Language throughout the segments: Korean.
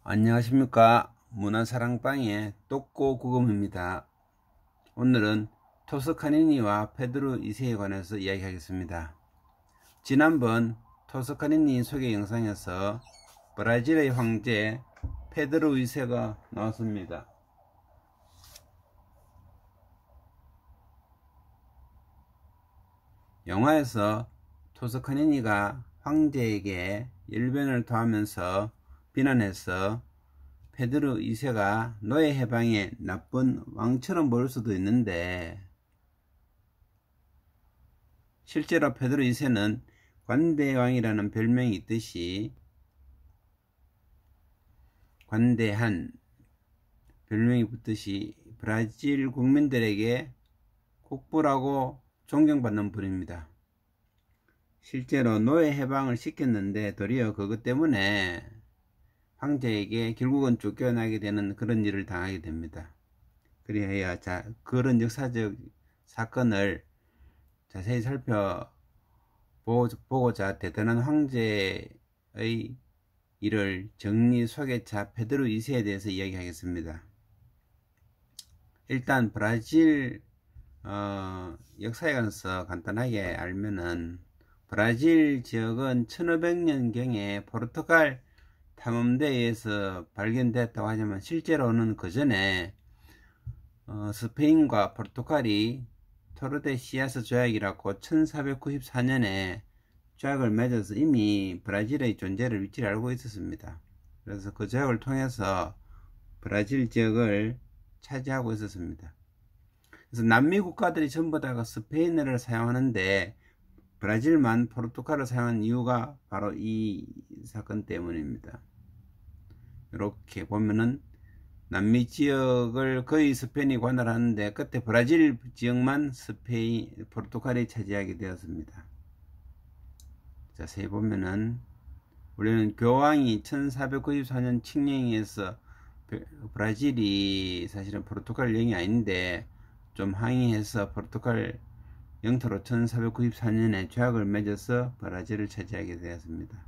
안녕하십니까. 문화사랑방의 똑꼬구금입니다. 오늘은 토스카니니와 페드로 2세에 관해서 이야기하겠습니다. 지난번 토스카니니 소개 영상에서 브라질의 황제 페드로 2세가 나왔습니다. 영화에서 토스카니니가 황제에게 열변을 토하면서 비난해서 페드로 2세가 노예 해방의 나쁜 왕처럼 보일 수도 있는데, 실제로 페드로 2세는 관대왕이라는 별명이 있듯이 관대한 별명이 붙듯이 브라질 국민들에게 국부라고 존경받는 분입니다. 실제로 노예 해방을 시켰는데 도리어 그것 때문에 황제에게 결국은 쫓겨나게 되는 그런 일을 당하게 됩니다. 그리하여 그런 역사적 사건을 자세히 살펴보고자 대단한 황제의 일을 정리 소개차 페드로 2세에 대해서 이야기하겠습니다. 일단 브라질 역사에 관해서 간단하게 알면은, 브라질 지역은 1500년경에 포르투갈 탐험대에 의해서 발견됐다고 하지만 실제로는 그 전에 스페인과 포르투갈이 토르데시아스 조약이라고 1494년에 조약을 맺어서 이미 브라질의 존재를 위치를 알고 있었습니다. 그래서 그 조약을 통해서 브라질 지역을 차지하고 있었습니다. 그래서 남미 국가들이 전부 다가 스페인어를 사용하는데 브라질만 포르투갈을 사용한 이유가 바로 이 사건 때문입니다. 이렇게 보면은 남미 지역을 거의 스페인이 관할하는데 그때 브라질 지역만 포르투갈이 차지하게 되었습니다. 자세히 보면은 우리는 교황이 1494년 칙령에서 브라질이 사실은 포르투갈 영이 아닌데 좀 항의해서 포르투갈 영토로 1494년에 조약을 맺어서 브라질을 차지하게 되었습니다.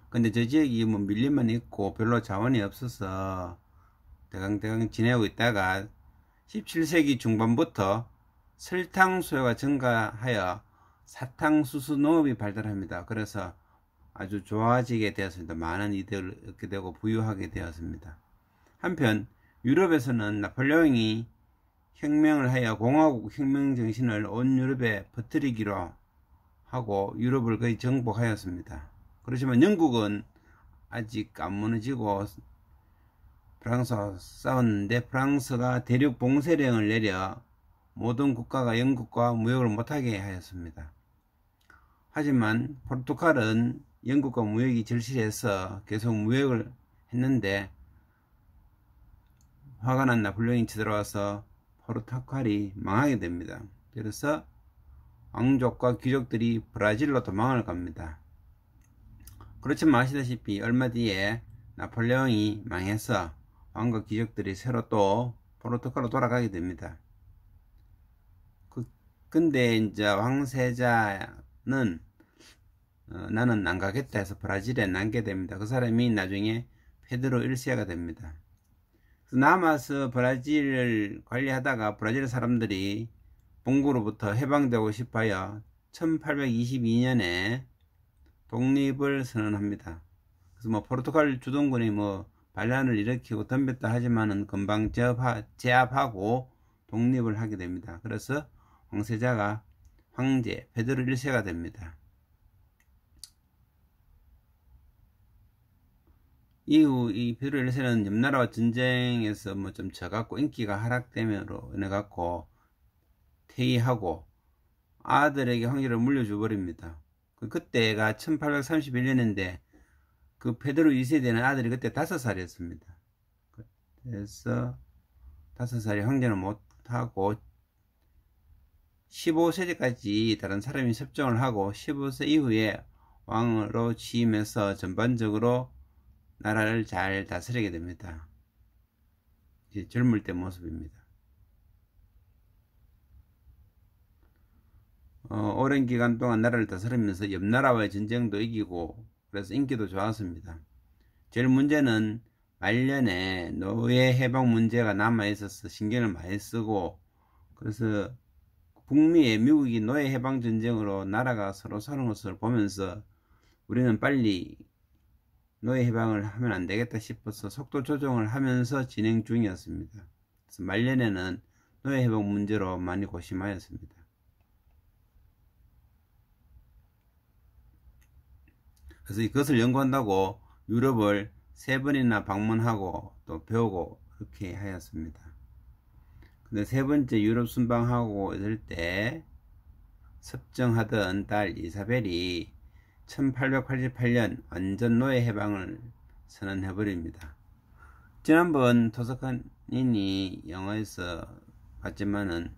근데 저 지역이 뭐 밀림만 있고 별로 자원이 없어서 대강대강 지내고 있다가 17세기 중반부터 설탕 수요가 증가하여 사탕수수 농업이 발달합니다. 그래서 아주 좋아지게 되었습니다. 많은 이득을 얻게 되고 부유하게 되었습니다. 한편 유럽에서는 나폴레옹이 혁명을 하여 공화국 혁명 정신을 온 유럽에 퍼뜨리기로 하고 유럽을 거의 정복하였습니다. 그렇지만 영국은 아직 안 무너지고 프랑스와 싸웠는데 프랑스가 대륙 봉쇄령을 내려 모든 국가가 영국과 무역을 못하게 하였습니다. 하지만 포르투갈은 영국과 무역이 절실해서 계속 무역을 했는데 화가 난 나폴레옹이 쳐들어와서 포르투갈이 망하게 됩니다. 그래서 왕족과 귀족들이 브라질로 도망을 갑니다. 그렇지만 아시다시피 얼마 뒤에 나폴레옹이 망해서 왕과 귀족들이 새로 또 포르투갈로 돌아가게 됩니다. 근데 이제 황세자는 나는 안 가겠다 해서 브라질에 남게 됩니다. 그 사람이 나중에 페드로 1세가 됩니다. 남아서 브라질을 관리하다가 브라질 사람들이 본국으로부터 해방되고 싶어요 1822년에 독립을 선언합니다. 그래서 뭐 포르투갈 주동군이 뭐 반란을 일으키고 덤볐다 하지만은 금방 제압하고 독립을 하게 됩니다. 그래서 황세자가 황제 페드로 1세가 됩니다. 이후 이 페드로 1세는 옆나라와 전쟁에서 뭐 좀 져갖고 인기가 하락됨으로 인해갖고 퇴위하고 아들에게 황제를 물려줘 버립니다. 그때가 1831년인데 그 페드로 2세 되는 아들이 그때 5살이었습니다. 그래서 5살이 황제는 못하고 15세까지 다른 사람이 섭정을 하고 15세 이후에 왕으로 취임해서 전반적으로 나라를 잘 다스리게 됩니다. 이제 젊을 때 모습입니다. 오랜 기간 동안 나라를 다스리면서 옆나라와의 전쟁도 이기고 그래서 인기도 좋았습니다. 제일 문제는 말년에 노예 해방 문제가 남아 있어서 신경을 많이 쓰고, 그래서 북미의 미국이 노예 해방 전쟁으로 나라가 서로 사는 것을 보면서 우리는 빨리 노예 해방을 하면 안 되겠다 싶어서 속도 조정을 하면서 진행 중이었습니다. 그래서 말년에는 노예 해방 문제로 많이 고심하였습니다. 그래서 이것을 연구한다고 유럽을 3번이나 방문하고 또 배우고 그렇게 하였습니다. 근데 3번째 유럽 순방하고 있을 때 섭정하던 딸 이사벨이 1888년 완전 노예 해방을 선언해버립니다. 지난번 토스카니니 영화에서 봤지만은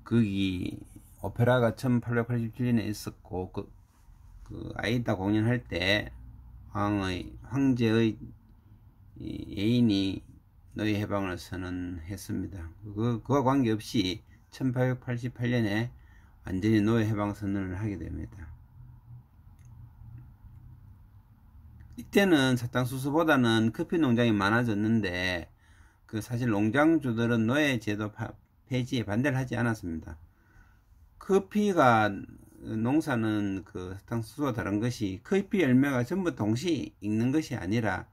거기 오페라가 1887년에 있었고 그 아이다 공연할 때 황제의 애인이 노예 해방을 선언했습니다. 그와 관계없이 1888년에 완전히 노예 해방 선언을 하게 됩니다. 이때는 사탕수수보다는 커피 농장이 많아졌는데 사실 농장주들은 노예 제도 폐지에 반대를 하지 않았습니다. 커피가 농사는 사탕수수와 다른 것이 커피 열매가 전부 동시에 익는 것이 아니라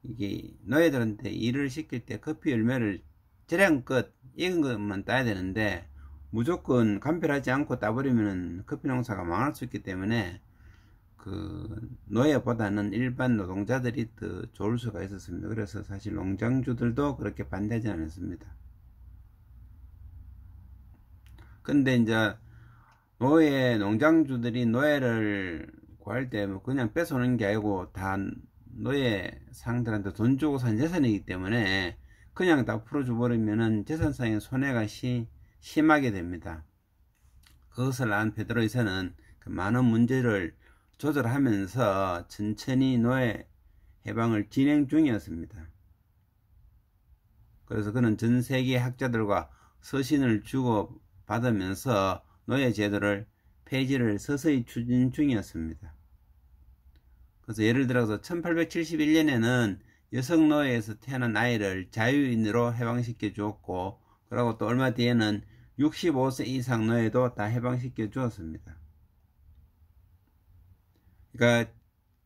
이게 노예들한테 일을 시킬 때 커피 열매를 재량껏 익은 것만 따야 되는데 무조건 간별하지 않고 따버리면 커피 농사가 망할 수 있기 때문에 노예보다는 일반 노동자들이 더 좋을 수가 있었습니다. 그래서 사실 농장주들도 그렇게 반대하지 않았습니다. 근데 이제 농장주들이 노예를 구할 때 그냥 뺏어오는 게 아니고 다 노예 상들한테 돈 주고 산 재산이기 때문에 그냥 다 풀어줘버리면은 재산상의 손해가 심하게 됩니다. 그것을 안 베드로 2세는 많은 문제를 조절하면서 천천히 노예 해방을 진행 중이었습니다. 그래서 그는 전 세계 학자들과 서신을 주고 받으면서 노예 제도를 폐지를 서서히 추진 중이었습니다. 그래서 예를 들어서 1871년에는 여성 노예에서 태어난 아이를 자유인으로 해방시켜 주었고, 그리고 또 얼마 뒤에는 65세 이상 노예도 다 해방시켜 주었습니다. 그러니까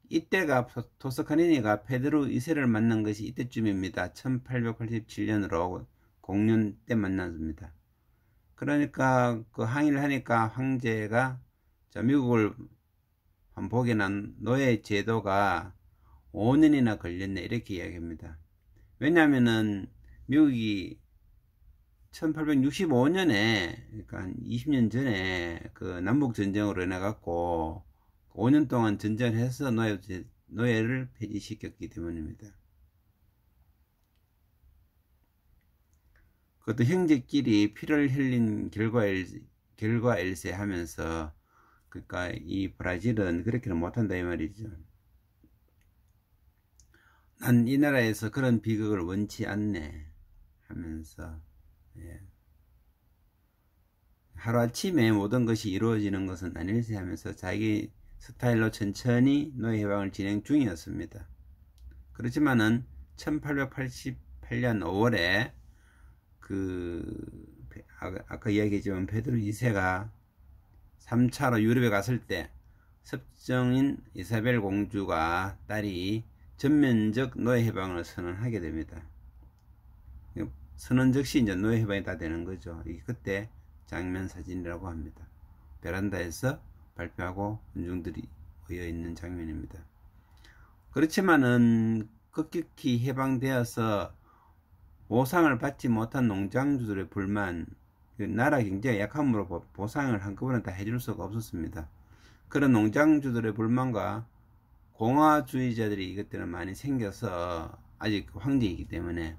이때가 토스카니니가 페드로 2세를 만난 것이 이때쯤입니다. 1887년으로 공년 때 만났습니다. 그러니까 항의를 하니까 황제가 미국을 보게 난 노예 제도가 5년이나 걸렸네 이렇게 이야기합니다. 왜냐하면은 미국이 1865년에 그러니까 20년 전에 남북 전쟁으로 인해 갖고 5년 동안 전쟁을 해서 노예를 폐지시켰기 때문입니다. 그것도 형제끼리 피를 흘린 결과일세 하면서 그러니까 이 브라질은 그렇게는 못한다 이 말이죠. 난 이 나라에서 그런 비극을 원치 않네 하면서 하루아침에 모든 것이 이루어지는 것은 아닐세 하면서 자기 스타일로 천천히 노예 해방을 진행 중이었습니다. 그렇지만은 1888년 5월에 아까 이야기했지만 베드로 2세가 3차로 유럽에 갔을 때 섭정인 이사벨 공주가 딸이 전면적 노예 해방을 선언하게 됩니다. 선언 즉시 이제 노예 해방이 다 되는 거죠. 이게 그때 장면 사진이라고 합니다. 베란다에서 발표하고 군중들이 모여 있는 장면입니다. 그렇지만은 급격히 해방되어서 보상을 받지 못한 농장주들의 불만, 나라 경제가 약함으로 보상을 한꺼번에 다 해줄 수가 없었습니다. 그런 농장주들의 불만과 공화주의자들이 이것들은 많이 생겨서 아직 황제이기 때문에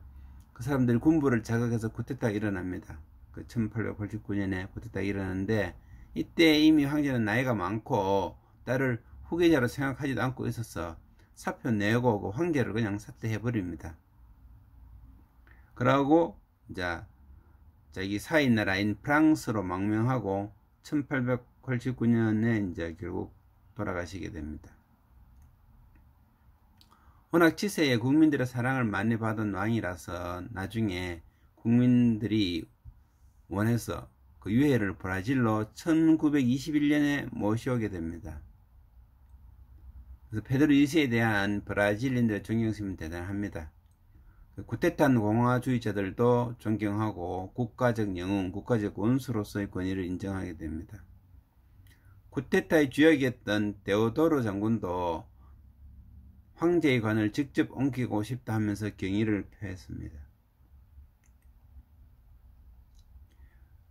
그 사람들이 군부를 자극해서 쿠데타가 일어납니다. 1889년에 쿠데타가 일어났는데 이때 이미 황제는 나이가 많고 딸을 후계자로 생각하지도 않고 있어서 사표 내고 황제를 그냥 사퇴해버립니다. 그러고 이제 자기 사인 나라인 프랑스로 망명하고 1889년에 이제 결국 돌아가시게 됩니다. 워낙 치세에 국민들의 사랑을 많이 받은 왕이라서 나중에 국민들이 원해서 그 유해를 브라질로 1921년에 모셔오게 됩니다. 그래서 페드로 2세에 대한 브라질인들의 존경심은 대단합니다. 쿠데타한 공화주의자들도 존경하고 국가적 영웅, 국가적 원수로서의 권위를 인정하게 됩니다. 쿠데타의 주역이었던 데오도로 장군도 황제의 관을 직접 옮기고 싶다 하면서 경의를 표했습니다.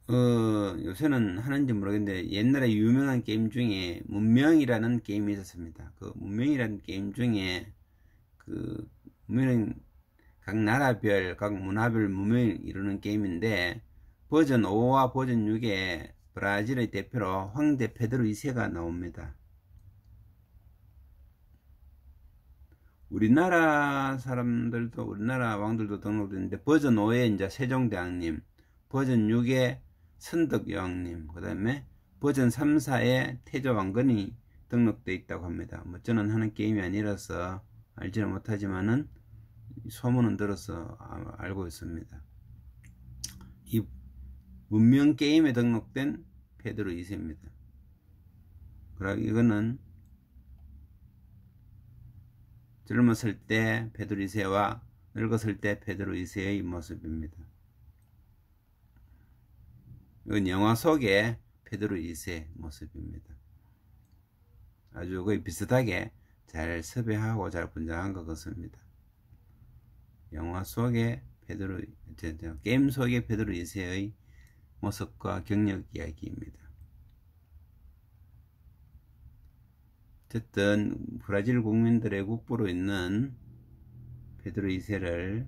요새는 하는지 모르겠는데 옛날에 유명한 게임 중에 문명이라는 게임이 있었습니다. 그 문명이라는 게임 중에 문명은 각 나라별, 각 문화별 문명을 이루는 게임인데 버전 5와 버전 6에 브라질의 대표로 황제 페드로 2세가 나옵니다. 우리나라 사람들도, 우리나라 왕들도 등록됐는데 버전 5에 이제 세종대왕님, 버전 6에 선덕여왕님, 그 다음에 버전 3, 4에 태조왕건이 등록되어 있다고 합니다. 뭐 저는 하는 게임이 아니라서 알지는 못하지만은 소문은 들어서 알고 있습니다. 이 문명 게임에 등록된 페드로 2세입니다. 그리고 이거는 젊었을 때 페드로 2세와 늙었을 때 페드로 2세의 모습입니다. 이건 영화 속의 페드로 2세 모습입니다. 아주 거의 비슷하게 잘 섭외하고 잘 분장한 것 같습니다. 영화 속의 페드로, 게임 속의 페드로 2세의 모습과 경력 이야기입니다. 어쨌든 브라질 국민들의 국부로 있는 페드로 2세를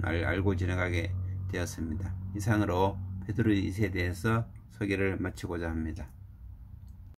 알고 지나가게 되었습니다. 이상으로 페드로 2세에 대해서 소개를 마치고자 합니다.